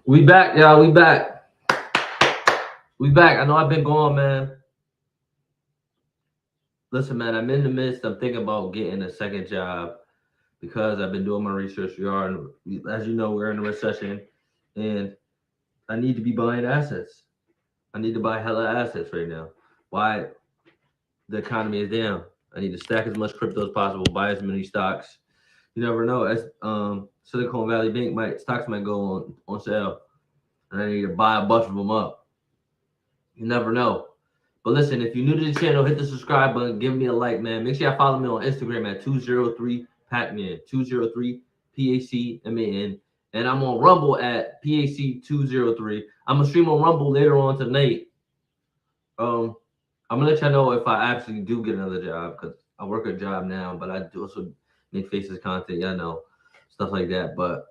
We back, y'all. We back. We back. I know I've been gone, man. Listen, man, I'm in the midst. I'm thinking about getting a second job because I've been doing my research. We are, as you know, we're in a recession, and I need to be buying assets. I need to buy hella assets right now. Why the economy is down. I need to stack as much crypto as possible, buy as many stocks. You never know. As Silicon Valley Bank stocks might go on sale, and I need to buy a bunch of them up. You never know. But listen, if you're new to the channel, hit the subscribe button, give me a like, man. Make sure you follow me on Instagram at 203 Pacman, 203 PACMAN. And I'm on Rumble at PAC203. I'm gonna stream on Rumble later on tonight. I'm gonna let y'all know if I actually do get another job because I work a job now, but I do also make faces content, y'all know, stuff like that. But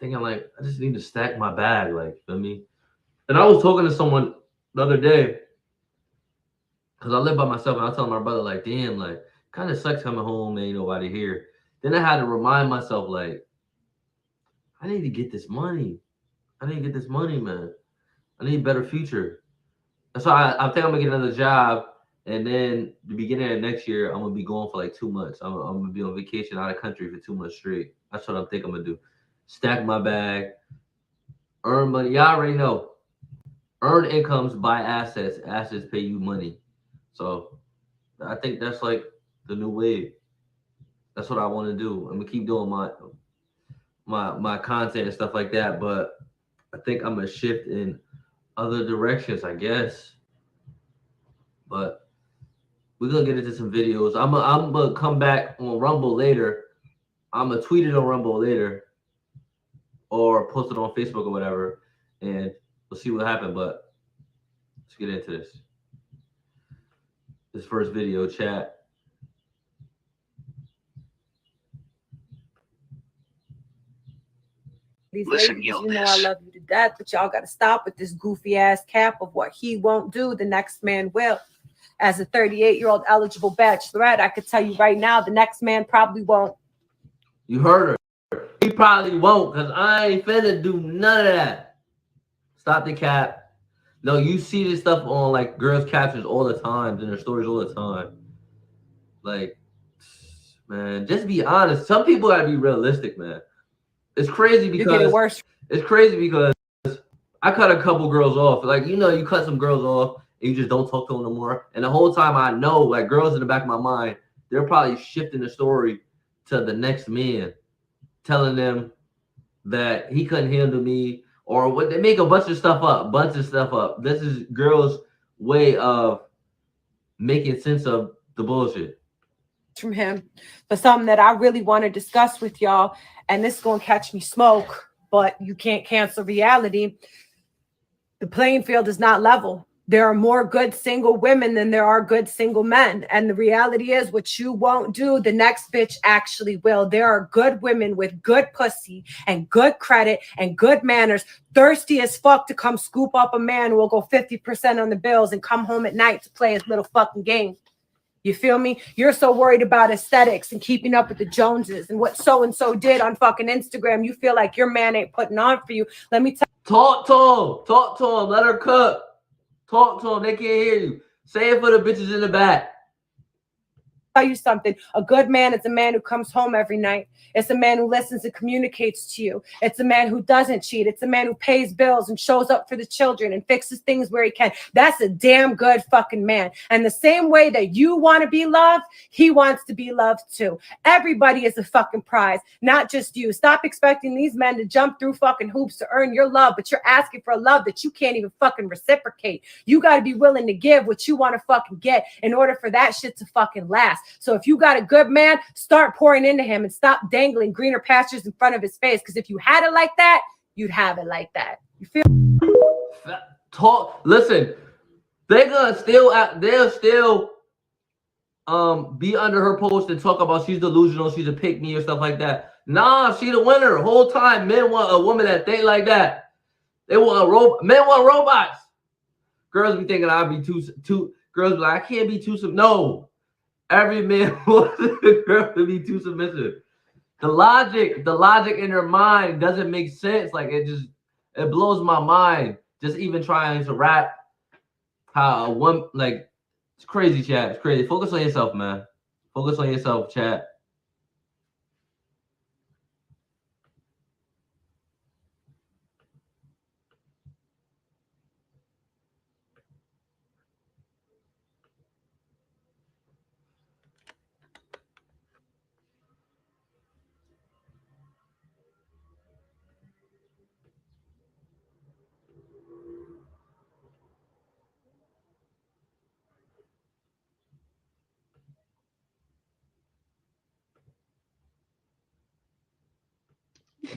thinking like I just need to stack my bag, like, feel me? And I was talking to someone the other day because I live by myself, and I was telling my brother, like, damn, like, kind of sucks coming home and ain't nobody here. Then I had to remind myself, like, I need to get this money. I need to get this money, man. I need a better future. So I think I'm gonna get another job, and then the beginning of next year, I'm gonna be going for like 2 months. I'm gonna be on vacation out of country for 2 months straight. That's what I'm thinking I'm gonna do. Stack my bag, earn money. Y'all already know. Earn incomes, buy assets. Assets pay you money. So I think that's like the new wave. That's what I want to do. I'm gonna keep doing my content and stuff like that, but I think I'm gonna shift in other directions, I guess. But we're gonna get into some videos. I'm gonna come back on Rumble later. I'm gonna tweet it on Rumble later, or post it on Facebook or whatever, and we'll see what happens. But let's get into this first video chat. These ladies, you know I love you to death, but y'all got to stop with this goofy ass cap of what he won't do, the next man will. As a 38-year-old eligible bachelorette, I could tell you right now, the next man probably won't. You heard her. He probably won't, because I ain't finna do none of that. Stop the cap. No, you see this stuff on like girls' captions all the time, in their stories all the time. Like, man, just be honest. Some people gotta be realistic, man. It's crazy because you get it worse. It's crazy because I cut a couple girls off. Like, you know, you cut some girls off and you just don't talk to them no more. And the whole time I know, like, girls in the back of my mind, they're probably shifting the story to the next man, telling them that he couldn't handle me, or what, they make a bunch of stuff up. This is girls' way of making sense of the bullshit. From him, but something that I really want to discuss with y'all, and this is going to catch me smoke, but you can't cancel reality. The playing field is not level. There are more good single women than there are good single men. And the reality is, what you won't do, the next bitch actually will. There are good women with good pussy and good credit and good manners, thirsty as fuck to come scoop up a man who will go 50% on the bills and come home at night to play his little fucking game. You feel me? You're so worried about aesthetics and keeping up with the Joneses and what so-and-so did on fucking Instagram. You feel like your man ain't putting on for you. Let me talk to him. Let her cook. Talk to him. They can't hear you. Say it for the bitches in the back. Tell you something. A good man is a man who comes home every night. It's a man who listens and communicates to you. It's a man who doesn't cheat. It's a man who pays bills and shows up for the children and fixes things where he can. That's a damn good fucking man. And the same way that you want to be loved, he wants to be loved too. Everybody is a fucking prize, not just you. Stop expecting these men to jump through fucking hoops to earn your love, but you're asking for a love that you can't even fucking reciprocate. You got to be willing to give what you want to fucking get in order for that shit to fucking last. So if you got a good man, start pouring into him and stop dangling greener pastures in front of his face. Because if you had it like that, you'd have it like that. You feel? Talk. Listen, they'll still be under her post and talk about she's delusional, she's a pick me or stuff like that. Nah, she the winner. The whole time men want a woman that think like that. They want men want robots. Girls be thinking I'll be too. Girls be like, I can't be too. No. Every man wants a girl to be too submissive. The logic in their mind doesn't make sense. Like, it just, It blows my mind. Just even trying to rap. How one like it's crazy, chat. It's crazy. Focus on yourself, man. Focus on yourself, chat.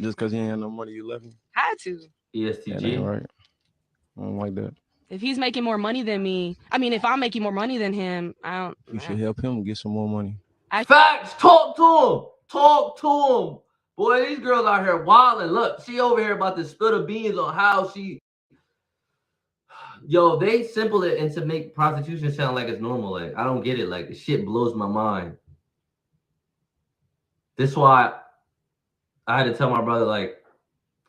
Just because he ain't had no money, you left him? Had to. That ain't ESTG. right. I don't like that. If he's making more money than me, I mean, if I'm making more money than him, I don't. You should help him get some more money. Facts. Talk to him. Talk to him. Boy, these girls out here wilding. Look, she over here about to spill the beans on how she. Yo, they simple it and to make prostitution sound like it's normal. Like, I don't get it. Like, the shit blows my mind. This is why I had to tell my brother, like,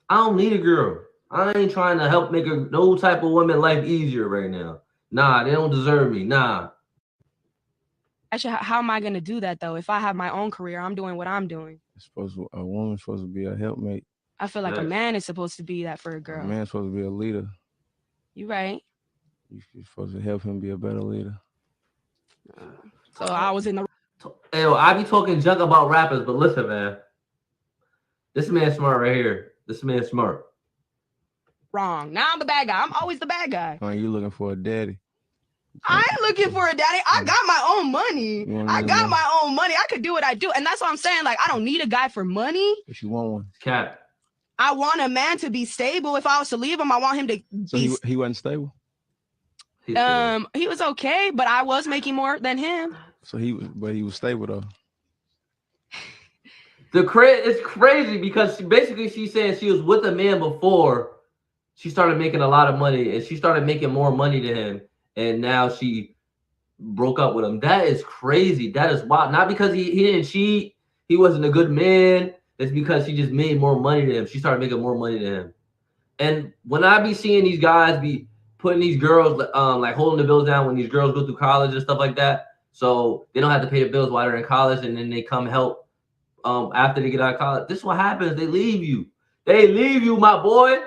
I don't need a girl. I ain't trying to help make no type of woman life easier right now. Nah, they don't deserve me. Nah. Actually, how am I gonna do that though? If I have my own career, I'm doing what I'm doing. A woman's supposed to be a helpmate. I feel like a man is supposed to be that for a girl. A man's supposed to be a leader. You right. You're supposed to help him be a better leader. So I was in the. Hey, yo, I be talking junk about rappers, but listen, man. This man's smart right here. This man's smart. Wrong. Now I'm the bad guy. I'm always the bad guy. Oh, you looking for a daddy? I ain't looking for a daddy. I got my own money. I got my own money. I could do what I do. And that's what I'm saying. Like, I don't need a guy for money. But you want one. Cap. I want a man to be stable. If I was to leave him, I want him to so be. He wasn't stable? He was okay, but I was making more than him. So he was stable though. It's crazy because she's saying she was with a man before she started making a lot of money and she started making more money than him. And now she broke up with him. That is crazy. That is wild. Not because he didn't cheat. He wasn't a good man. It's because she just made more money than him. She started making more money than him. And when I be seeing these guys be putting these girls, like holding the bills down when these girls go through college and stuff like that, so they don't have to pay the bills while they're in college, and then they come help after they get out of college. This is what happens. They leave you. They leave you, my boy.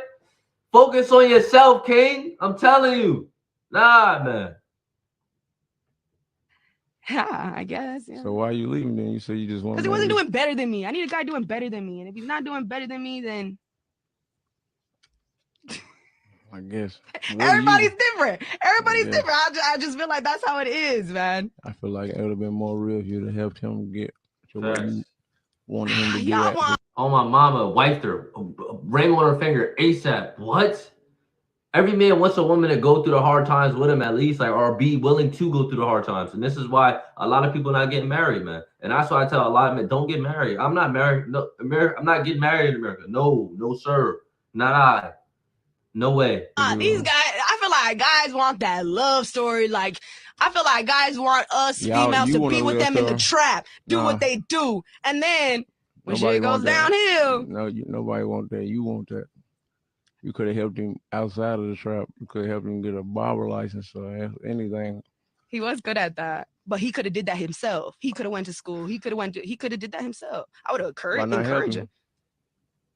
Focus on yourself, King. I'm telling you. Nah, man. Yeah, I guess. Yeah. So why are you leaving then? You said you just want. Because he wasn't doing better than me. I need a guy doing better than me. And if he's not doing better than me, then I guess. Everybody's different. Everybody's different. I just feel like that's how it is, man. I feel like it would have been more real if you'd have helped him get to where you wanted him to be at. Oh, my mama wiped her, ring on her finger ASAP. What? Every man wants a woman to go through the hard times with him at least, like, or be willing to go through the hard times. And this is why a lot of people not getting married, man. And that's why I tell a lot of men, don't get married. I'm not married. No, I'm not getting married in America. No, sir. Not I. No way. These guys, I feel like guys want that love story. Like, I feel like guys want us females to be with them in the trap, do what they do. And then when shit goes downhill. No, nobody want that. You want that. You could have helped him outside of the trap. You could have helped him get a barber license or anything. He was good at that, but he could have did that himself. He could have went to school. He could have did that himself. I would have encouraged him.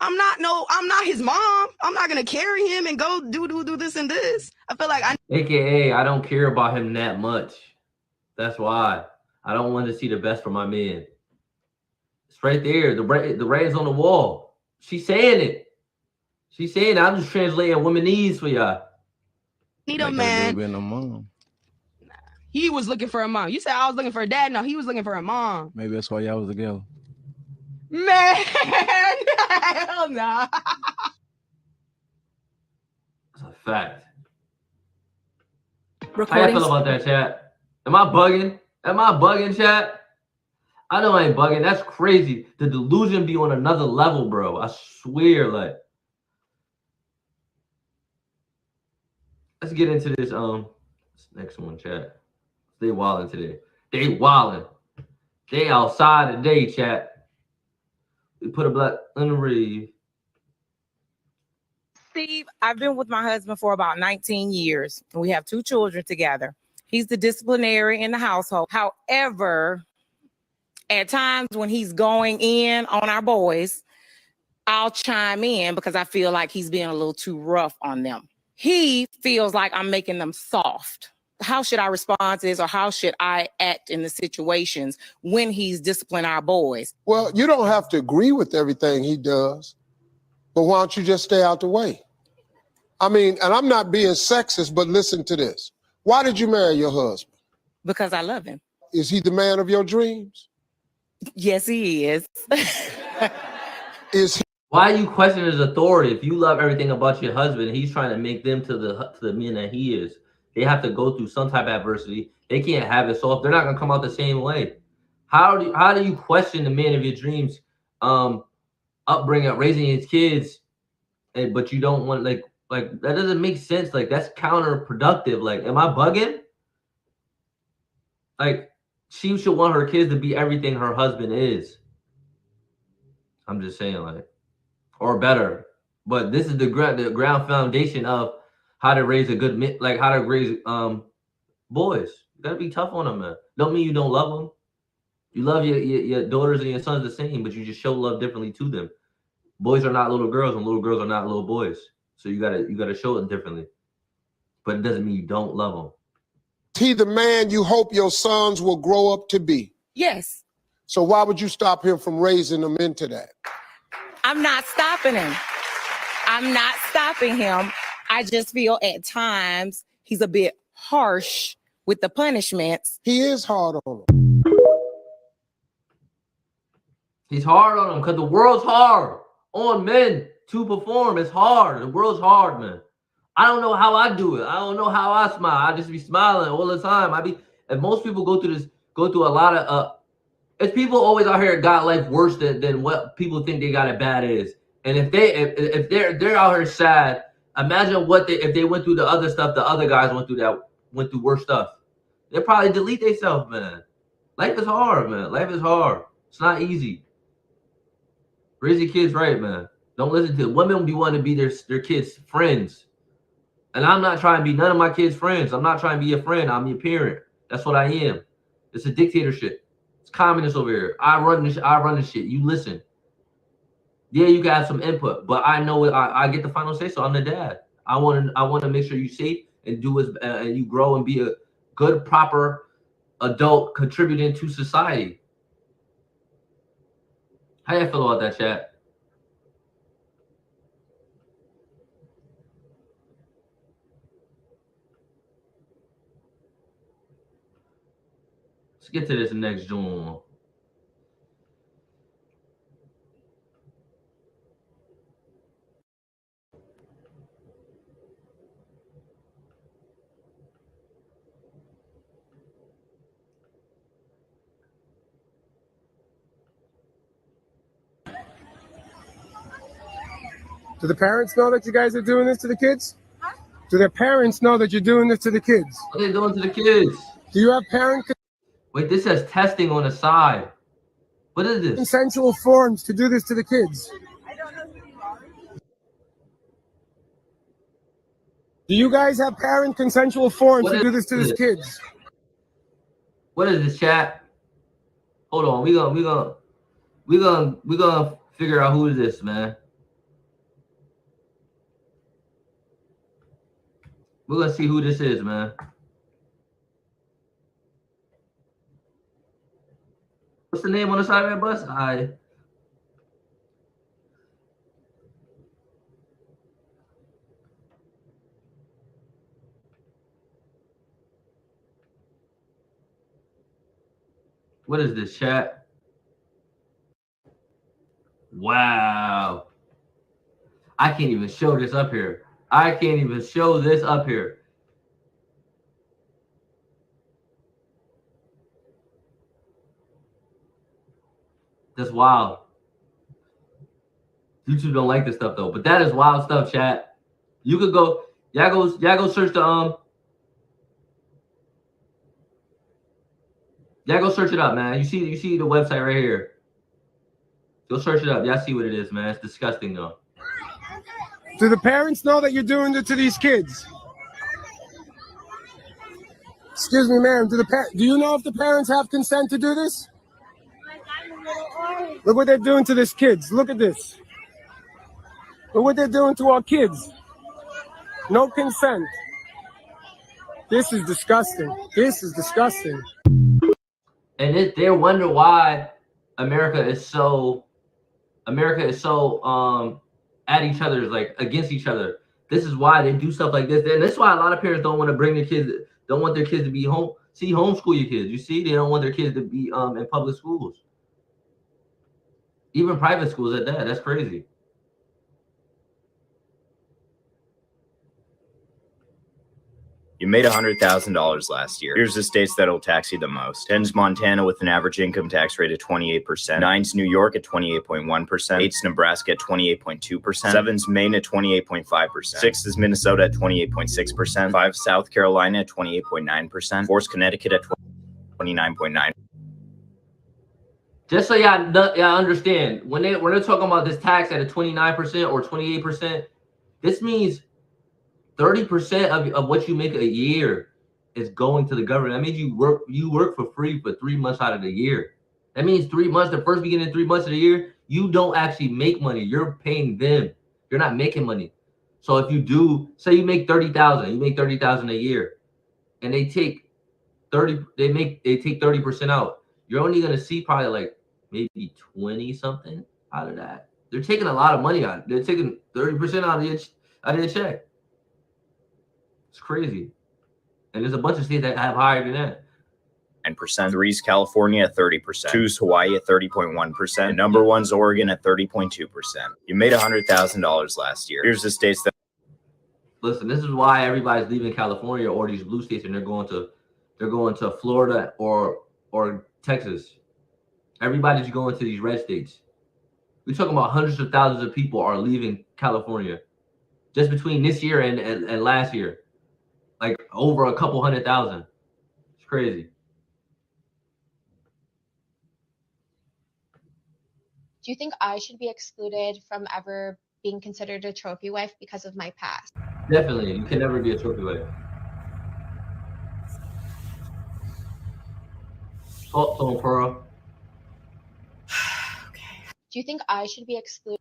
I'm not his mom. I'm not gonna carry him and go do this and this. I feel like AKA I don't care about him that much. That's why I don't want to see the best for my man. It's right there. The writing's on the wall. She's saying it. She's saying it. I'm just translating womenese for y'all. Need a man. Been a mom. Nah, he was looking for a mom. You said I was looking for a dad. No, he was looking for a mom. Maybe that's why y'all was together. Man, hell no. That's a fact. How you feel about that, chat? Am I bugging? Chat? I know I ain't bugging. That's crazy. The delusion be on another level, bro. I swear, like. Let's get into this next one, chat. They wilding today. They wilding. They outside today, chat. We put a black on the read. Steve, I've been with my husband for about 19 years. We have 2 children together. He's the disciplinary in the household. However, at times when he's going in on our boys, I'll chime in because I feel like he's being a little too rough on them. He feels like I'm making them soft. How should I respond to this, or how should I act in the situations when he's disciplining our boys? Well, you don't have to agree with everything he does, but why don't you just stay out the way? I mean, and I'm not being sexist, but listen to this. Why did you marry your husband? Because I love him. Is he the man of your dreams? Yes, he is. Is he? Why are you questioning his authority? If you love everything about your husband, he's trying to make them to the man that he is. They have to go through some type of adversity. They can't have it soft. They're not gonna come out the same way. How do you question the man of your dreams, upbringing, raising his kids, but you don't want like that doesn't make sense. Like that's counterproductive. Like, am I bugging? Like, she should want her kids to be everything her husband is. I'm just saying, like, or better. But this is the ground foundation of how to raise a good, like how to raise boys. You gotta be tough on them, man. Don't mean you don't love them. You love your daughters and your sons the same, but you just show love differently to them. Boys are not little girls, and little girls are not little boys. So you gotta show it differently. But it doesn't mean you don't love them. Is he the man you hope your sons will grow up to be? Yes. So why would you stop him from raising them into that? I'm not stopping him. I'm not stopping him. I just feel at times he's a bit harsh with the punishments. He is hard on them. He's hard on them because the world's hard on men to perform. It's hard. The world's hard, man. I don't know how I do it. I don't know how I smile. I just be smiling all the time. And most people go through a lot of it's people always out here got life worse than what people think they got it bad is. And if they're out here sad, imagine if they went through the other stuff the other guys went through worse stuff. They'll probably delete themselves, man. Life is hard, man. Life is hard. It's not easy. Raise your kids right, man. Don't listen to women. You want to be their kids' friends. And I'm not trying to be none of my kids' friends. I'm not trying to be a friend. I'm your parent. That's what I am. It's a dictatorship. It's communist over here. I run the shit. You listen. Yeah, you got some input, but I know I get the final say. So I'm the dad. I want to make sure you're safe and and you grow and be a good, proper adult contributing to society. How you feel about that, chat? Let's get to this next joint. Do the parents know that you guys are doing this to the kids? Huh? Do their parents know that you're doing this to the kids? What are they doing to the kids? Do you have parent Wait, this says testing on the side. What is this? consensual forms to do this to the kids? I don't know who you are. Do you guys have parent consensual forms What to is do this to this? these kids? What is this, chat? Hold on, we gonna figure out who is this, man. We're gonna see who this is, man. What's the name on the side of that bus? What is this, chat? Wow. I can't even show this up here. I can't even show this up here. That's wild. YouTube don't like this stuff though, but that is wild stuff, chat. You could go, y'all go search the y'all go search it up, man. You see the website right here. Go search it up. Y'all see what it is, man. It's disgusting though. Do the parents know that you're doing it to these kids? Excuse me, ma'am. Do you know if the parents have consent to do this? Look what they're doing to these kids. Look at this. Look what they're doing to our kids. No consent. This is disgusting. This is disgusting. And they wonder why America is so at each other's, like against each other. This is why they do stuff like this. And that's why a lot of parents don't want to bring their kids, don't want their kids to be home. See, homeschool your kids. You see, they don't want their kids to be in public schools. Even private schools at that. That's crazy. You made $100,000 last year. Here's the states that'll tax you the most. 10's Montana with an average income tax rate of 28%. 9's New York at 28.1%. 8's Nebraska at 28.2%. 7's Maine at 28.5%. 6 is Minnesota at 28.6%. 5 South Carolina at 28.9%. 4's Connecticut at 29.9%. Just so y'all understand, when they're talking about this tax at a 29% or 28%, this means 30% of what you make a year is going to the government. That means you work for free for 3 months out of the year. That means 3 months, the first beginning 3 months of the year, you don't actually make money. You're paying them. You're not making money. So if you do, say you make 30,000, you make 30,000 a year, and they take 30% out. You're only gonna see probably like maybe 20 something out of that. They're taking a lot of money out. They're taking 30% out of your check. It's crazy. And there's a bunch of states that have higher than that. 9%. 3's California at 30%. 2's Hawaii at 30.1%. And number 1's Oregon at 30.2%. You made $100,000 last year. Here's the states that. Listen, this is why everybody's leaving California or these blue states, and they're going to Florida or Texas. Everybody's going to these red states. We're talking about hundreds of thousands of people are leaving California just between this year and last year. Like over a couple 100,000. It's crazy. Do you think I should be excluded from ever being considered a trophy wife because of my past? Definitely. You can never be a trophy wife. Talk to him, Pearl. Okay. Do you think I should be excluded?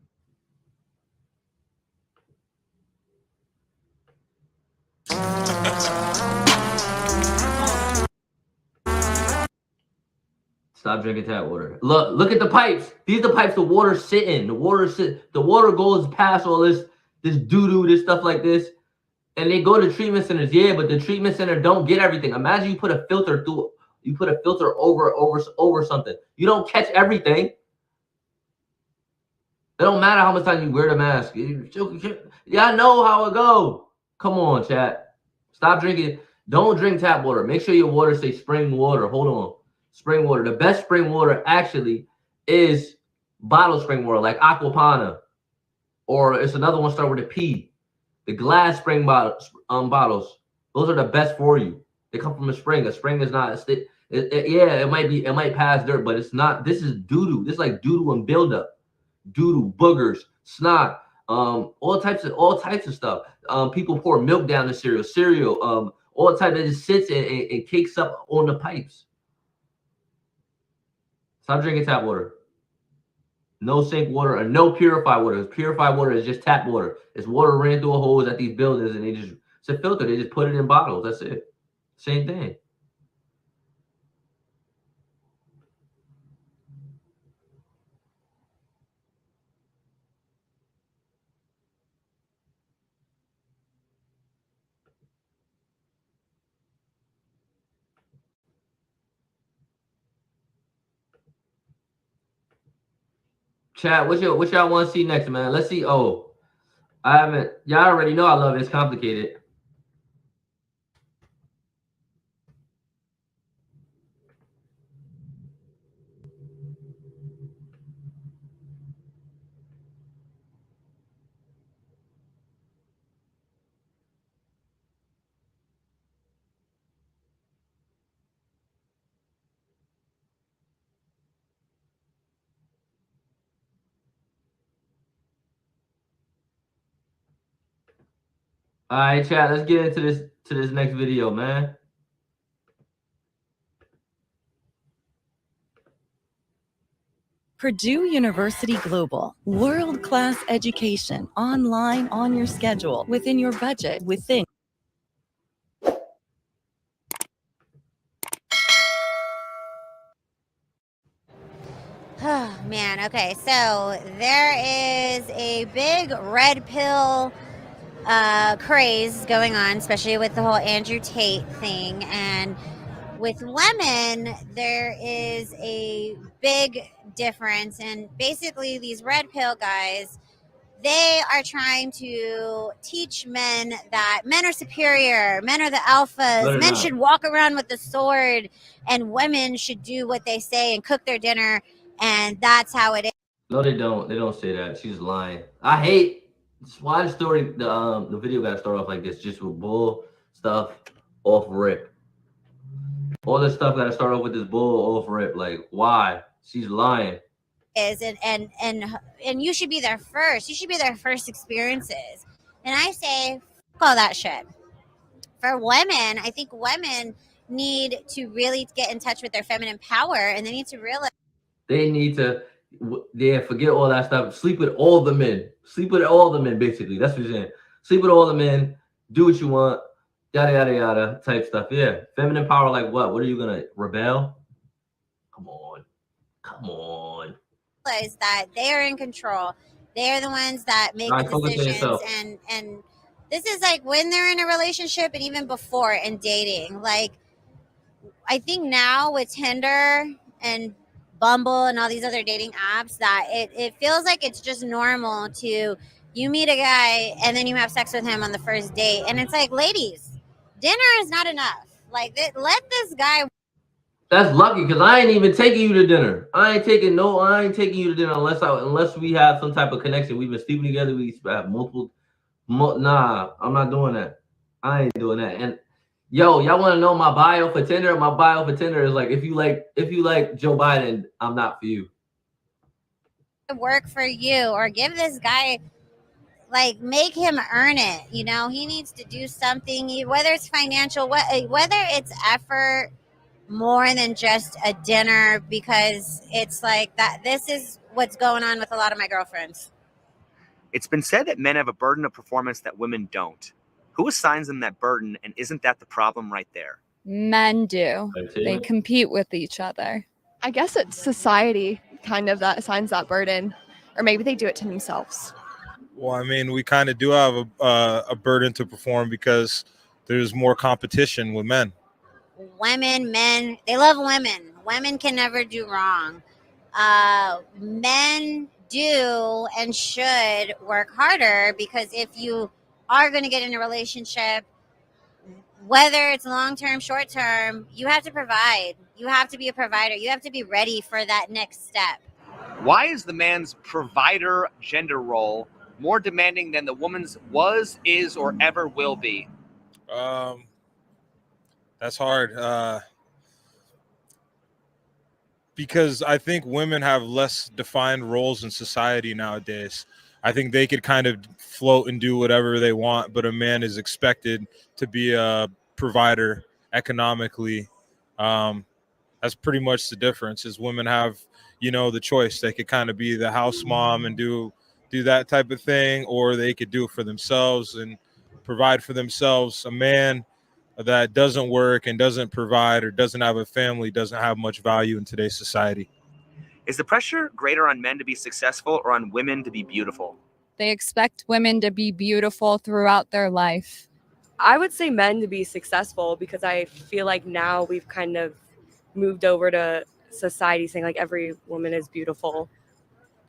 Stop drinking tap water. Look at the pipes. These are the pipes the water sit in. The water goes past all this doo-doo, this stuff like this. And they go to treatment centers. Yeah, but the treatment center don't get everything. Imagine you put a filter over something. You don't catch everything. It don't matter how much time you wear the mask. Y'all know how it go. Come on, chat. Stop drinking. Don't drink tap water. Make sure your water stays spring water. Hold on. Spring water. The best spring water actually is bottled spring water, like Aquapana, or it's another one start with a P. The glass spring bottles. Those are the best for you. They come from a spring. A spring is not. It might pass dirt, but it's not. This is doo doo. This is like doo doo and buildup. Doo doo, boogers, snot, all types of stuff. People pour milk down the cereal, all types that just sits and cakes up on the pipes. Stop drinking tap water. No sink water or no purified water. Purified water is just tap water. It's water ran through a hose at these buildings, and it's a filter. They just put it in bottles. That's it. Same thing. Chat, what y'all want to see next, man? Let's see. Oh, I haven't. Y'all already know I love it. It's complicated. All right, chat. Let's get into this next video, man. Purdue University Global, world-class education, online, on your schedule, within your budget, within. Oh, man. Okay, so there is a big red pill craze going on, especially with the whole Andrew Tate thing. And with women, there is a big difference. And basically, these red pill guys, they are trying to teach men that men are superior, men are the alphas, men should walk around with the sword, and women should do what they say and cook their dinner. And that's how it is. No, they don't. They don't say that. She's lying. I hate why the story. The video got to start off like this, just with bull stuff off rip. All this stuff got to start off with this bull off rip. Like, why? She's lying. And you should be their first. You should be their first experiences. And I say, fuck all that shit. For women, I think women need to really get in touch with their feminine power, and they need to realize. They need to, forget all that stuff. Sleep with all the men. Sleep with all the men, basically. That's what you're saying. Sleep with all the men. Do what you want. Yada, yada, yada type stuff. Yeah. Feminine power, like what? What are you going to rebel? Come on. Come on. Realize that they are in control. They are the ones that make the decisions. And this is like when they're in a relationship and even before and dating. Like, I think now with Tinder and Bumble and all these other dating apps, that it feels like it's just normal to you meet a guy and then you have sex with him on the first date. And it's like, ladies, dinner is not enough. Like, let this guy. That's lucky, because I ain't even taking you to dinner. I ain't taking you to dinner unless we have some type of connection. We've been sleeping together. We have multiple. Nah, I'm not doing that. I ain't doing that. And yo, y'all want to know my bio for Tinder? My bio for Tinder is like, if you like Joe Biden, I'm not for you. Work for you, or give this guy, like, make him earn it. You know, he needs to do something, whether it's financial, whether it's effort, more than just a dinner, because it's like that. This is what's going on with a lot of my girlfriends. It's been said that men have a burden of performance that women don't. Who assigns them that burden, and isn't that the problem right there? Men do. They compete with each other. I guess it's society kind of that assigns that burden, or maybe they do it to themselves. Well, I mean, we kind of do have a burden to perform because there's more competition with men. Women, men, they love women. Women can never do wrong. Men do and should work harder, because if you are going to get in a relationship, whether it's long-term, short-term, you have to provide. You have to be a provider. You have to be ready for that next step. Why is the man's provider gender role more demanding than the woman's was, is, or ever will be? That's hard. Because I think women have less defined roles in society nowadays. I think they could kind of float and do whatever they want, but a man is expected to be a provider economically. That's pretty much the difference. Is women have, the choice. They could kind of be the house mom and do that type of thing, or they could do it for themselves and provide for themselves. A man that doesn't work and doesn't provide or doesn't have a family doesn't have much value in today's society. Is the pressure greater on men to be successful or on women to be beautiful? They expect women to be beautiful throughout their life. I would say men to be successful, because I feel like now we've kind of moved over to society saying like every woman is beautiful.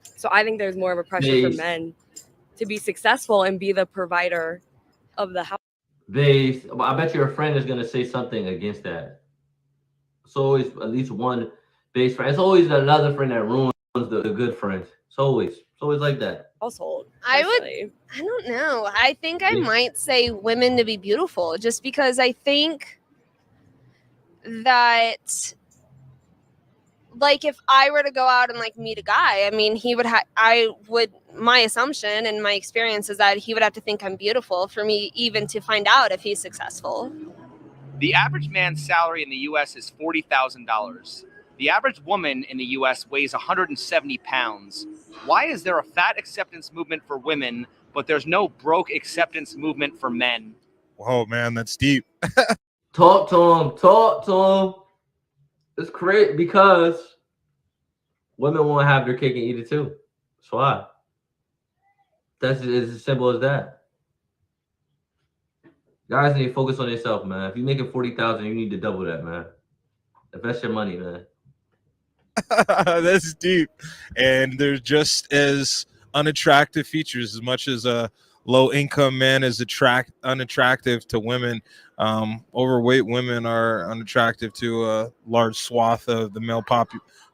So I think there's more of a pressure for men to be successful and be the provider of the house. I bet your friend is gonna say something against that. It's always at least one base friend. It's always another friend that ruins the good friend. It's always like that. Household. I don't know. I think I might say women to be beautiful, just because I think that like if I were to go out and like meet a guy, I mean, my assumption and my experience is that he would have to think I'm beautiful for me even to find out if he's successful. The average man's salary in the U.S. is $40,000. The average woman in the U.S. weighs 170 pounds. Why is there a fat acceptance movement for women, but there's no broke acceptance movement for men? Whoa, man, that's deep. Talk to him. It's great because women won't have their cake and eat it too. That's why. That's as simple as that. Guys need to focus on yourself, man. If you're making 40,000, you need to double that, man. Invest your money, man. That's deep. And they're just as unattractive features. As much as a low-income man is unattractive to women, overweight women are unattractive to a large swath of the male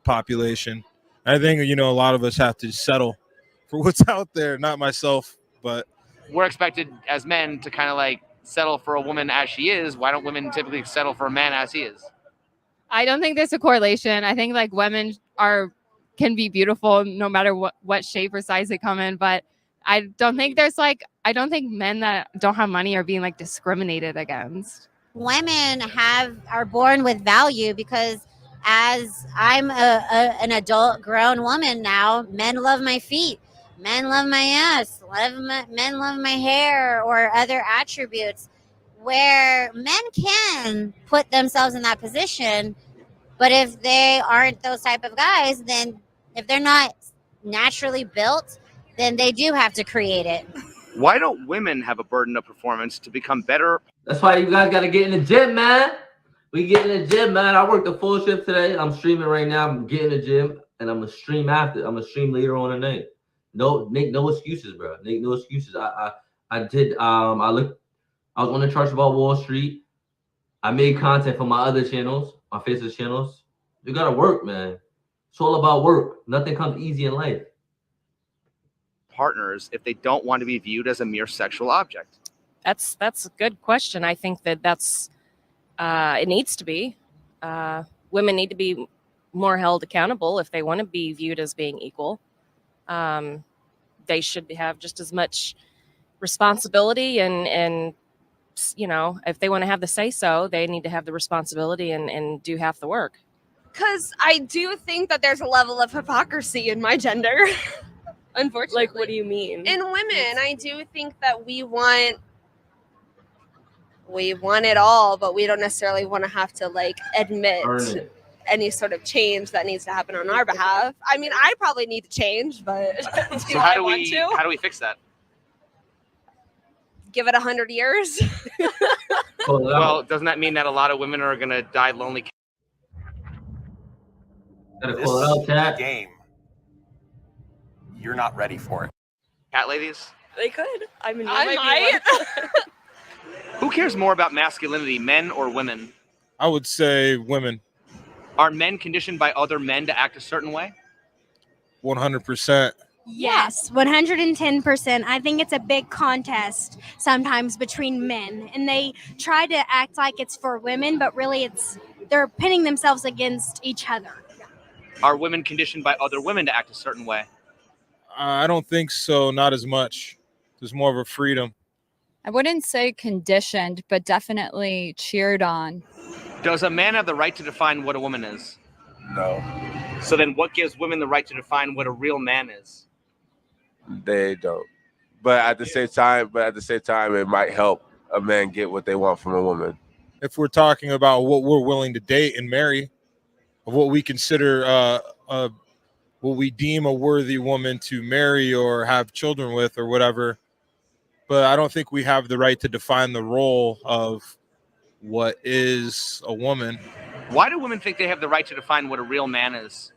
population. I think, a lot of us have to settle for what's out there. Not myself, but We're expected as men to kind of like settle for a woman as she is. Why don't women typically settle for a man as he is? I don't think there's a correlation. I think like women can be beautiful no matter what shape or size they come in, but I don't think men that don't have money are being like discriminated against. Women are born with value because as I'm an adult grown woman now, men love my feet, men love my ass, men love my hair or other attributes, where men can put themselves in that position. But if they aren't those type of guys, then if they're not naturally built, then they do have to create it. Why don't women have a burden of performance to become better? That's why you guys got to get in the gym, man. We get in the gym, man. I worked a full shift today. I'm streaming right now. I'm getting the gym, and I'm gonna stream after. I'm gonna stream later on the night. Make no excuses, bro. Make no excuses. I was on the Charts About Wall Street. I made content for my other channels, my Facebook channels. You gotta work, man. It's all about work. Nothing comes easy in life. Partners if they don't want to be viewed as a mere sexual object? That's a good question. I think that's it needs to be. Women need to be more held accountable if they want to be viewed as being equal. They should have just as much responsibility and if they want to have the say so, they need to have the responsibility and do half the work. Because I do think that there's a level of hypocrisy in my gender. Unfortunately. Like, what do you mean? In women, I do think that we want it all, but we don't necessarily want to have to like admit any sort of change that needs to happen on our behalf. I mean, I probably need to change, but So how do we fix that? Give it 100 years. Well, doesn't that mean that a lot of women are gonna die lonely? This game, you're not ready for it. Cat ladies? They could. I mean, I might. Who cares more about masculinity, men or women? I would say women. Are men conditioned by other men to act a certain way? 100%. Yes, 110%. I think it's a big contest sometimes between men, and they try to act like it's for women, but really they're pitting themselves against each other. Are women conditioned by other women to act a certain way? I don't think so. Not as much. There's more of a freedom. I wouldn't say conditioned, but definitely cheered on. Does a man have the right to define what a woman is? No. So then what gives women the right to define what a real man is? They don't. But at the same time, it might help a man get what they want from a woman. If we're talking about what we're willing to date and marry, what we consider what we deem a worthy woman to marry or have children with or whatever. But I don't think we have the right to define the role of what is a woman. Why do women think they have the right to define what a real man is?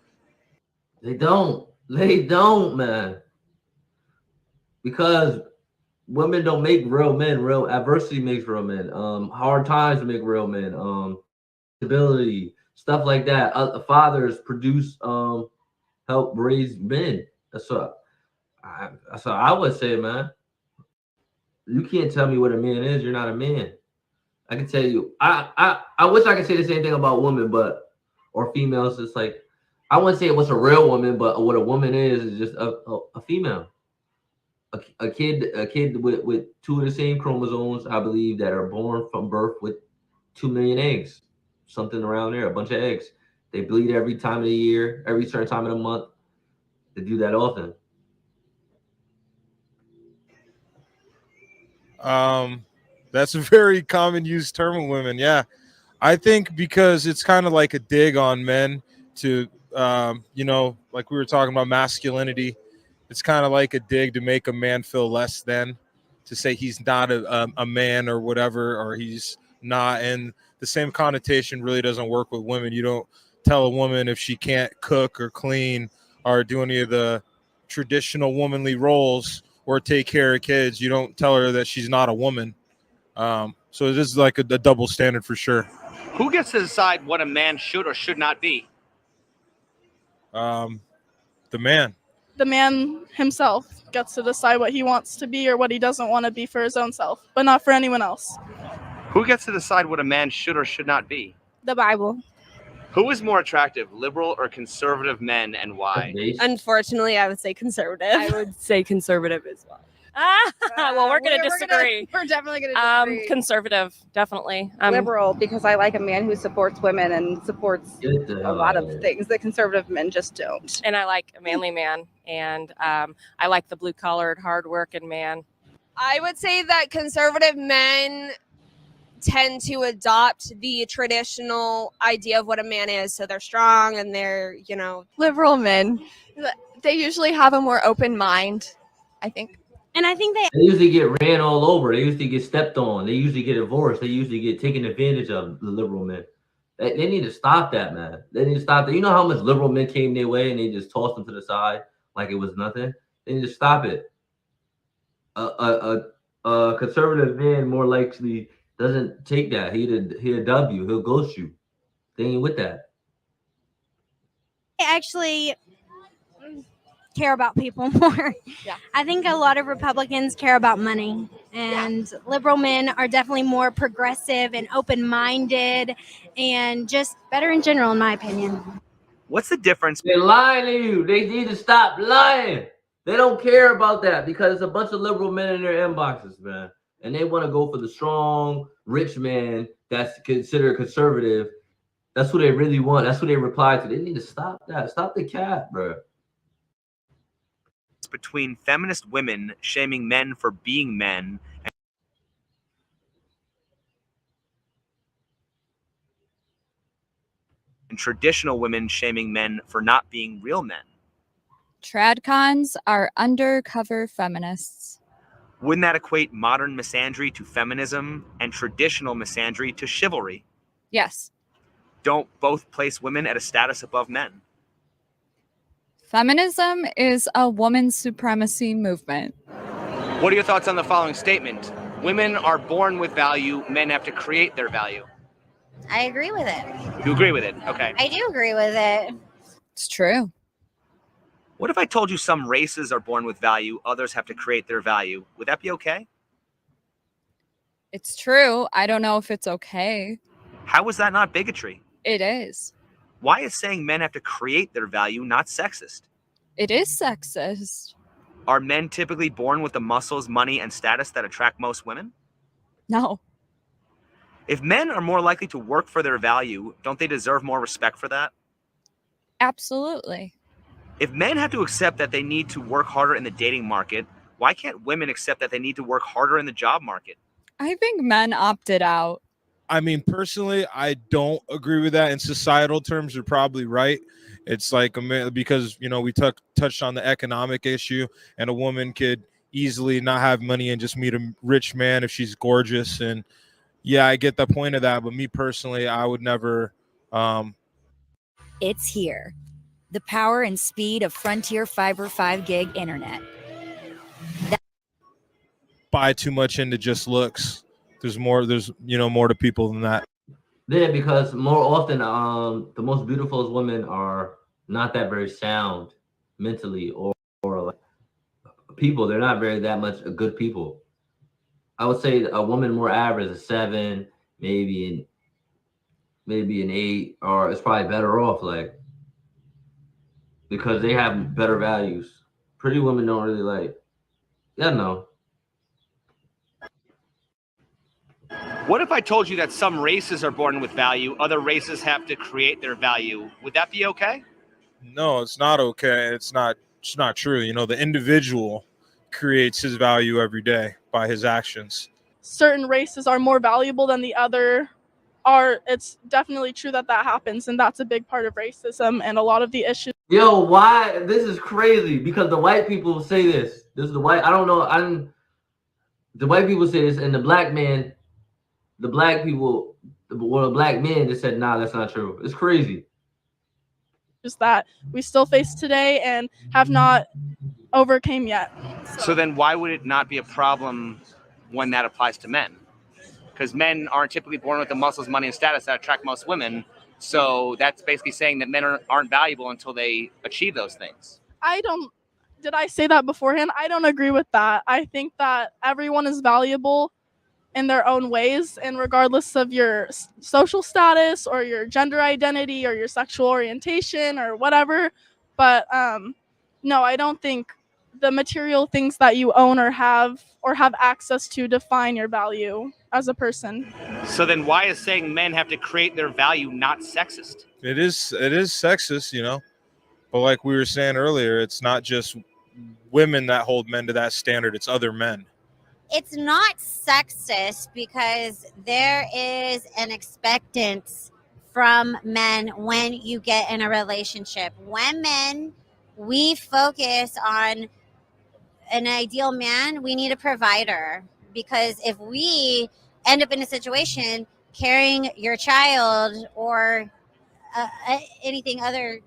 They don't. They don't, man. Because women don't make real men. Real adversity makes real men. Hard times make real men. Stability, stuff like that. Fathers produce, help raise men. That's what I would say, man. You can't tell me what a man is. You're not a man. I can tell you. I wish I could say the same thing about women, or females. It's like I wouldn't say what's a real woman, but what a woman is just a female. A kid with two of the same chromosomes, I believe, that are born from birth with 2 million eggs, something around there, a bunch of eggs. They bleed every time of the year, every certain time of the month. They do that often. That's a very common used term of women. Yeah, I think because it's kind of like a dig on men to, you know, like we were talking about masculinity. It's kind of like a dig to make a man feel less than, to say he's not a man or whatever, or he's not. And the same connotation really doesn't work with women. You don't tell a woman if she can't cook or clean or do any of the traditional womanly roles or take care of kids. You don't tell her that she's not a woman. So it is like a double standard for sure. Who gets to decide what a man should or should not be? The man. The man himself gets to decide what he wants to be or what he doesn't want to be for his own self, but not for anyone else. Who gets to decide what a man should or should not be? The Bible. Who is more attractive, liberal or conservative men, and why? Unfortunately, I would say conservative. I would say conservative as well. Well, we're going to disagree. We're definitely going to disagree. Conservative, definitely. Liberal, because I like a man who supports women and supports a lot of things that conservative men just don't. And I like a manly man, and I like the blue-collared, hard-working man. I would say that conservative men tend to adopt the traditional idea of what a man is. So they're strong and they're, you know. Liberal men, they usually have a more open mind, I think. And I think they usually get ran all over. They usually get stepped on. They usually get divorced. They usually get taken advantage of, the liberal men. They need to stop that, man. They need to stop that. You know how much liberal men came their way and they just tossed them to the side like it was nothing? They need to stop it. A conservative man more likely doesn't take that. He'll dub you. He'll ghost you. They ain't with that. I actually care about people more. Yeah. I think a lot of Republicans care about money, and liberal men are definitely more progressive and open-minded and just better in general, in my opinion. What's the difference? They're lying to you. They need to stop lying. They don't care about that because it's a bunch of liberal men in their inboxes, man. And they want to go for the strong, rich man that's considered conservative. That's who they really want. That's who they reply to. They need to stop that. Stop the cap, bro. Between feminist women shaming men for being men and traditional women shaming men for not being real men. Tradcons are undercover feminists. Wouldn't that equate modern misandry to feminism and traditional misandry to chivalry? Yes. Don't both place women at a status above men? Feminism is a woman's supremacy movement. What are your thoughts on the following statement? Women are born with value, men have to create their value. I agree with it. You agree with it? Okay. I do agree with it. It's true. What if I told you some races are born with value, others have to create their value? Would that be okay? It's true. I don't know if it's okay. How is that not bigotry? It is. Why is saying men have to create their value not sexist? It is sexist. Are men typically born with the muscles, money, and status that attract most women? No. If men are more likely to work for their value, don't they deserve more respect for that? Absolutely. If men have to accept that they need to work harder in the dating market, why can't women accept that they need to work harder in the job market? I think men opted out. I mean, personally, I don't agree with that. In societal terms, you're probably right. It's like a man, because, you know, we touched on the economic issue, and a woman could easily not have money and just meet a rich man if she's gorgeous. And yeah, I get the point of that. But me personally, I would never. It's here. The power and speed of Frontier Fiber 5 gig internet. Buy too much into just looks. There's more to people than that. Yeah, because more often, the most beautiful women are not that very sound mentally or like people. They're not that much good people. I would say a woman more average, a 7, maybe an 8, or it's probably better off. Like, because they have better values. Pretty women don't really like. Yeah, no. What if I told you that some races are born with value, other races have to create their value? Would that be okay? No, it's not okay. It's not true. You know, the individual creates his value every day by his actions. Certain races are more valuable than the other. It's definitely true that happens, and that's a big part of racism and a lot of the issues. Yo, why? This is crazy because the white people say this. This is the white. I don't know. The white people say this, and the black men, the black people, well, the black men just said, nah, that's not true. It's crazy. Just that we still face today and have not overcame yet. So then why would it not be a problem when that applies to men? Because men aren't typically born with the muscles, money, and status that attract most women. So that's basically saying that men aren't valuable until they achieve those things. Did I say that beforehand? I don't agree with that. I think that everyone is valuable in their own ways, and regardless of your social status or your gender identity or your sexual orientation or whatever. But no, I don't think the material things that you own or have access to define your value as a person. So then why is saying men have to create their value not sexist? It is sexist, you know. But like we were saying earlier, it's not just women that hold men to that standard, it's other men. It's not sexist because there is an expectance from men when you get in a relationship. Women, we focus on an ideal man. We need a provider, because if we end up in a situation carrying your child or anything other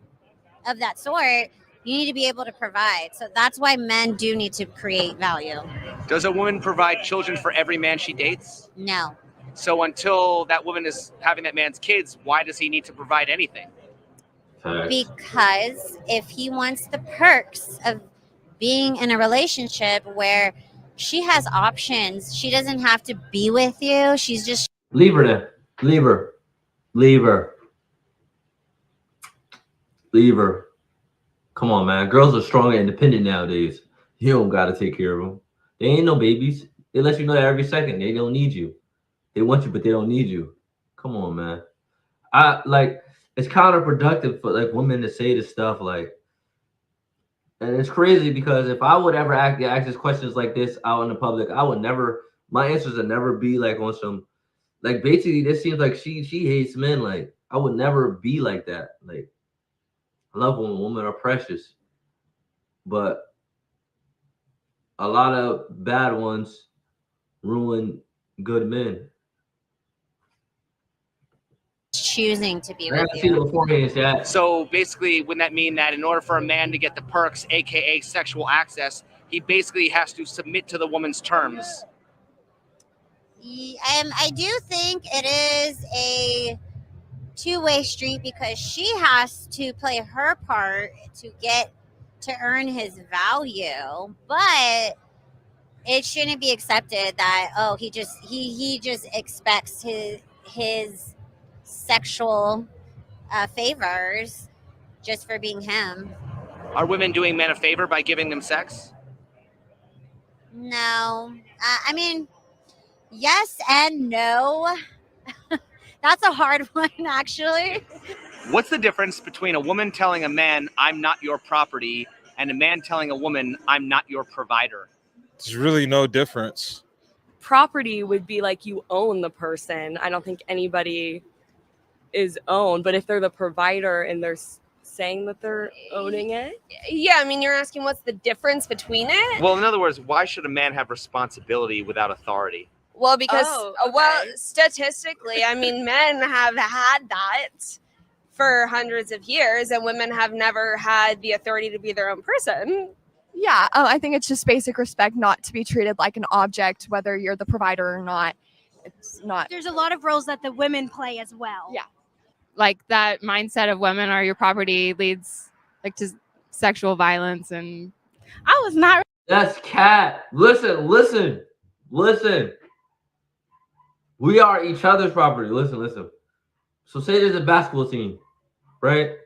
of that sort, you need to be able to provide. So that's why men do need to create value. Does a woman provide children for every man she dates? No. So until that woman is having that man's kids, why does he need to provide anything? Because if he wants the perks of being in a relationship where she has options, she doesn't have to be with you. She's just... Leave her then. Leave her. Leave her. Leave her. Come on, man. Girls are strong and independent nowadays. You don't got to take care of them. They ain't no babies. They let you know that every second. They don't need you. They want you, but they don't need you. Come on, man. It's counterproductive for like women to say this stuff, like, and it's crazy because if I would ever ask this questions like this out in the public, I would never, my answers would never be like on some, like, basically this seems like she hates men. Like, I would never be like that. Like, I love women are precious, but a lot of bad ones ruin good men. Choosing to be with you. So basically, wouldn't that mean that in order for a man to get the perks, aka sexual access, he basically has to submit to the woman's terms? I do think it is a two-way street because she has to play her part to get to earn his value, but it shouldn't be accepted that he just expects his sexual favors just for being him. Are women doing men a favor by giving them sex? No. I mean, yes and no. That's a hard one, actually. What's the difference between a woman telling a man, I'm not your property, and a man telling a woman, I'm not your provider? There's really no difference. Property would be like you own the person. I don't think anybody is owned, but if they're the provider and they're saying that they're owning it. Yeah, I mean, you're asking what's the difference between it? Well, in other words, why should a man have responsibility without authority? Well, because, statistically, I mean, men have had that for hundreds of years and women have never had the authority to be their own person. Yeah, I think it's just basic respect, not to be treated like an object, whether you're the provider or not. It's not. There's a lot of roles that the women play as well. Yeah. Like that mindset of women are your property leads like to sexual violence, and I was not. That's cat. Listen. We are each other's property. Listen. So say there's a basketball team, right?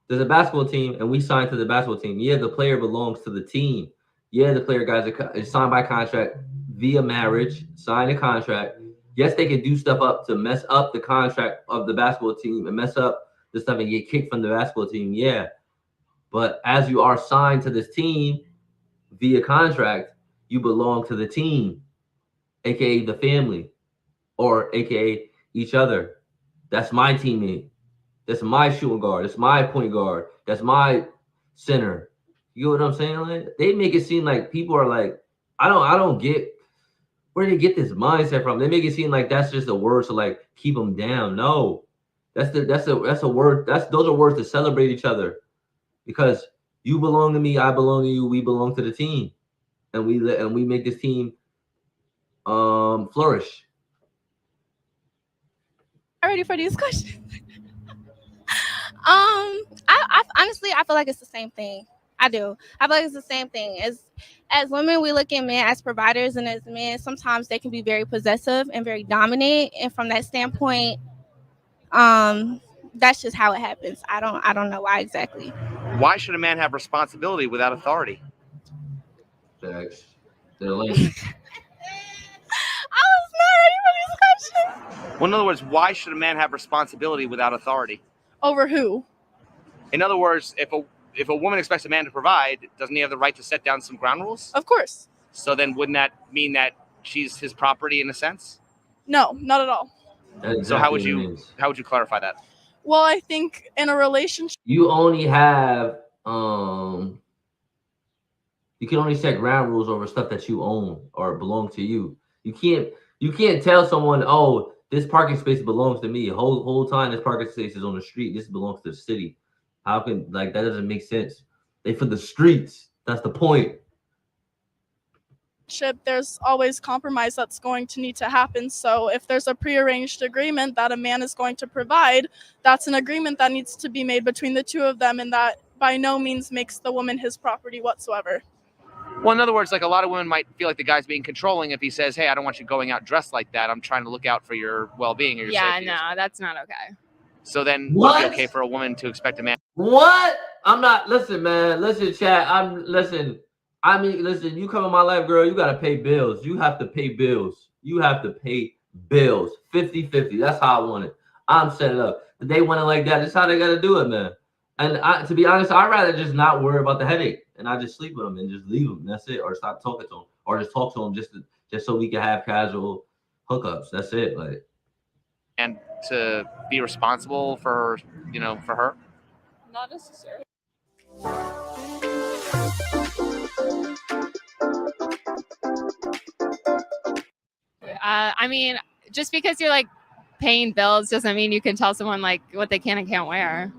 there's a basketball team and we sign to the basketball team. Yeah, the player belongs to the team. Yeah, the player guys are signed by contract via marriage, sign a contract. Yes, they can do stuff up to mess up the contract of the basketball team and mess up the stuff and get kicked from the basketball team. Yeah. But as you are signed to this team via contract, you belong to the team, aka the family, or aka each other. That's my teammate. That's my shooting guard. That's my point guard. That's my center. You know what I'm saying? Like, they make it seem like people are like, I don't get where they get this mindset from. They make it seem like that's just a word to like keep them down. No, that's a word. Those are words to celebrate each other, because you belong to me, I belong to you, we belong to the team, and we make this team flourish. I'm ready for these questions. I honestly, I feel like it's the same thing. I do. I feel like it's the same thing. As women, we look at men as providers, and as men, sometimes they can be very possessive and very dominant. And from that standpoint, that's just how it happens. I don't know why exactly. Why should a man have responsibility without authority? Thanks. They're lame. I was not ready for these questions. Well, in other words, why should a man have responsibility without authority? Over who? In other words, if a woman expects a man to provide, doesn't he have the right to set down some ground rules? Of course. So then wouldn't that mean that she's his property in a sense? No, not at all. Exactly so how would you clarify that? Well, I think in a relationship, you only have you can only set ground rules over stuff that you own or belong to you. You can't tell someone, oh, this parking space belongs to me. Whole time this parking space is on the street. This belongs to the city. How can, like, that doesn't make sense. They for the streets. That's the point. there's always compromise that's going to need to happen. So if there's a prearranged agreement that a man is going to provide, that's an agreement that needs to be made between the two of them, and that by no means makes the woman his property whatsoever. Well, in other words, like a lot of women might feel like the guy's being controlling if he says, hey, I don't want you going out dressed like that. I'm trying to look out for your well-being or your safety. Yeah, no, that's not okay. So then would it be okay for a woman to expect a man? What? I'm not, listen, man. Listen, chat. Listen, you come in my life, girl, you got to pay bills. You have to pay bills. You have to pay bills. 50-50. That's how I want it. I'm set it up. If they want it like that, that's how they got to do it, man. And to be honest, I'd rather just not worry about the headache. And I just sleep with them and just leave them. That's it. Or stop talking to them. Or just talk to them just so we can have casual hookups. That's it. Like, and to be responsible for, for her? Not necessarily. I mean, just because you're like paying bills doesn't mean you can tell someone like what they can and can't wear.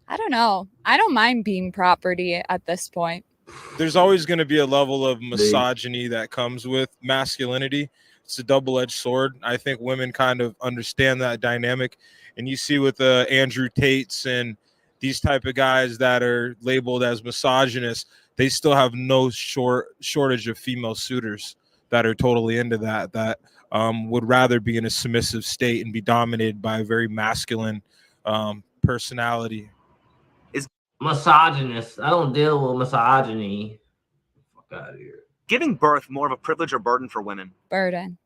I don't know. I don't mind being property at this point. There's always going to be a level of misogyny that comes with masculinity. It's a double-edged sword. I think women kind of understand that dynamic. And you see with Andrew Tates and these type of guys that are labeled as misogynists, they still have no shortage of female suitors that are totally into that would rather be in a submissive state and be dominated by a very masculine personality. Is misogynist. I don't deal with misogyny. Fuck out of here. Giving birth more of a privilege or burden for women? Burden.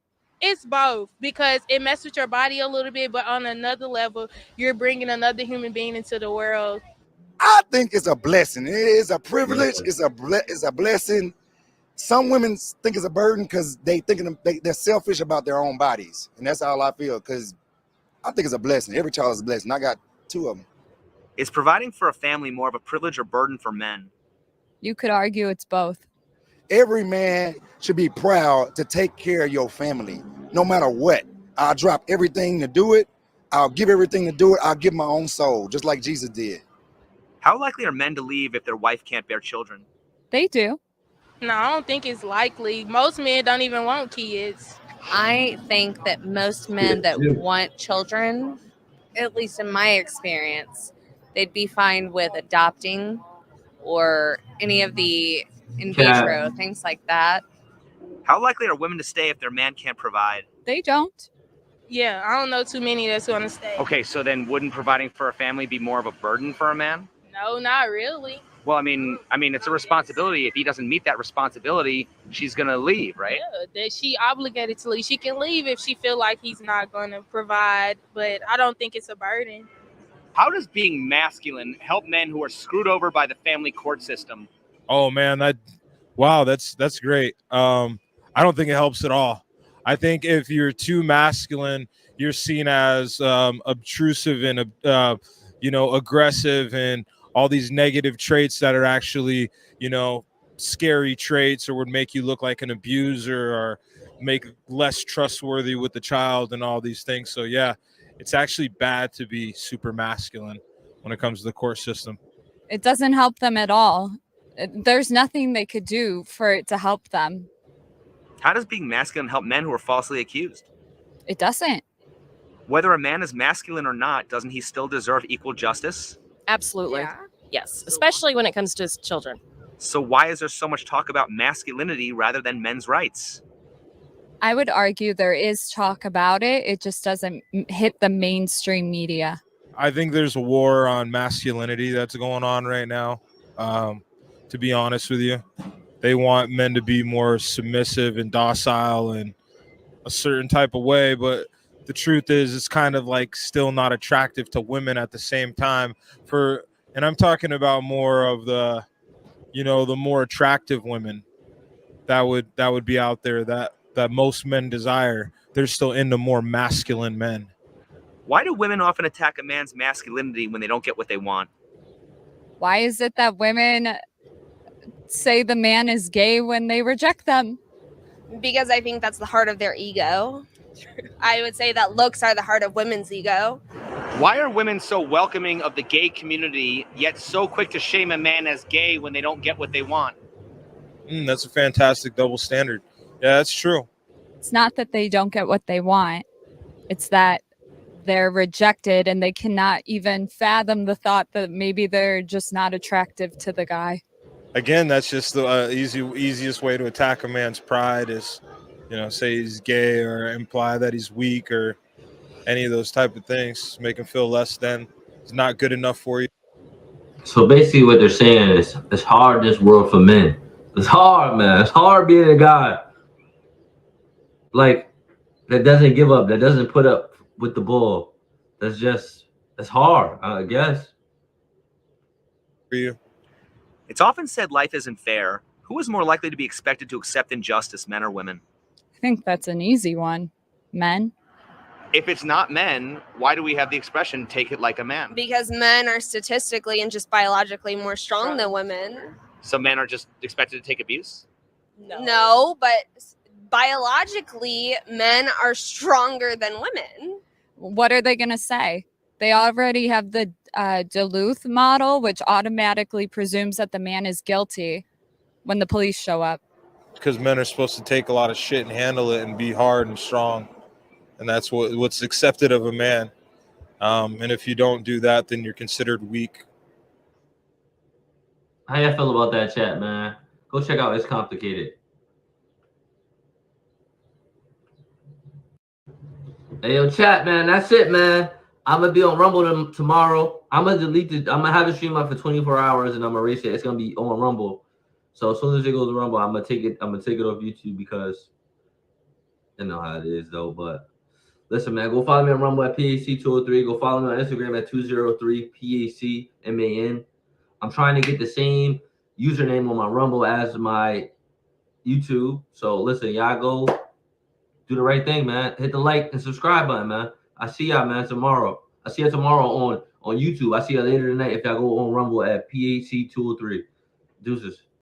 It's both, because it messes with your body a little bit, but on another level, you're bringing another human being into the world. I think it's a blessing. It is a privilege. It's a blessing. Some women think it's a burden because they're selfish about their own bodies, and that's how I feel. Because I think it's a blessing. Every child is a blessing. I got 2 of them. Is providing for a family more of a privilege or burden for men? You could argue it's both. Every man should be proud to take care of your family, no matter what. I'll drop everything to do it. I'll give everything to do it. I'll give my own soul, just like Jesus did. How likely are men to leave if their wife can't bear children? They do. No, I don't think it's likely. Most men don't even want kids. I think that most men that want children, at least in my experience, they'd be fine with adopting or any of the in vitro, things like that. How likely are women to stay if their man can't provide? They don't. Yeah, I don't know too many that's going to stay. Okay, so then wouldn't providing for a family be more of a burden for a man? No, No, not really. Well, I mean, it's a responsibility. If he doesn't meet that responsibility, she's gonna leave, right? Yeah, that she obligated to leave. She can leave if she feel like he's not going to provide, but I don't think it's a burden. How does being masculine help men who are screwed over by the family court system? Oh man, that's great. I don't think it helps at all. I think if you're too masculine, you're seen as obtrusive and aggressive and all these negative traits that are actually, scary traits or would make you look like an abuser or make less trustworthy with the child and all these things. So yeah, it's actually bad to be super masculine when it comes to the court system. It doesn't help them at all. There's nothing they could do for it to help them. How does being masculine help men who are falsely accused? It doesn't. Whether a man is masculine or not, doesn't he still deserve equal justice? Absolutely. Yes, especially when it comes to his children. So why is there so much talk about masculinity rather than men's rights? I would argue there is talk about it. It just doesn't hit the mainstream media. I think there's a war on masculinity that's going on right now. To be honest with you, they want men to be more submissive and docile in a certain type of way. But the truth is, it's kind of like still not attractive to women at the same time. And I'm talking about more of the more attractive women that would be out there that most men desire. They're still into more masculine men. Why do women often attack a man's masculinity when they don't get what they want? Why is it that women say the man is gay when they reject them? Because I think that's the heart of their ego. I would say that looks are the heart of women's ego. Why are women so welcoming of the gay community, yet so quick to shame a man as gay when they don't get what they want? That's a fantastic double standard. Yeah, that's true. It's not that they don't get what they want. It's that they're rejected and they cannot even fathom the thought that maybe they're just not attractive to the guy. Again, that's just the easiest way to attack a man's pride is, say he's gay or imply that he's weak or any of those type of things. Make him feel less than. He's not good enough for you. So basically what they're saying is it's hard in this world for men. It's hard, man. It's hard being a guy. Like, that doesn't give up, that doesn't put up with the bull. It's hard, I guess. For you. It's often said life isn't fair. Who is more likely to be expected to accept injustice, men or women? I think that's an easy one. Men. If it's not men, why do we have the expression, take it like a man? Because men are statistically and just biologically more strong than women. So men are just expected to take abuse? No, but biologically, men are stronger than women. What are they going to say? They already have the Duluth model, which automatically presumes that the man is guilty when the police show up. Because men are supposed to take a lot of shit and handle it and be hard and strong. And that's what's accepted of a man. And if you don't do that, then you're considered weak. How y'all feel about that, chat, man? Go check out It's Complicated. Hey, yo, chat, man. That's it, man. I'm gonna be on Rumble tomorrow. I'm gonna have it stream up for 24 hours and I'm gonna erase it. It's gonna be on Rumble. So as soon as it goes to Rumble, I'm gonna take it off YouTube because I know how it is though. But listen, man, go follow me on Rumble at PAC203. Go follow me on Instagram at 203PACMAN. I'm trying to get the same username on my Rumble as my YouTube. So listen, y'all go do the right thing, man. Hit the like and subscribe button, man. I see y'all, man, tomorrow. I see you tomorrow on YouTube. I see you later tonight if y'all go on Rumble at PAC203. Deuces.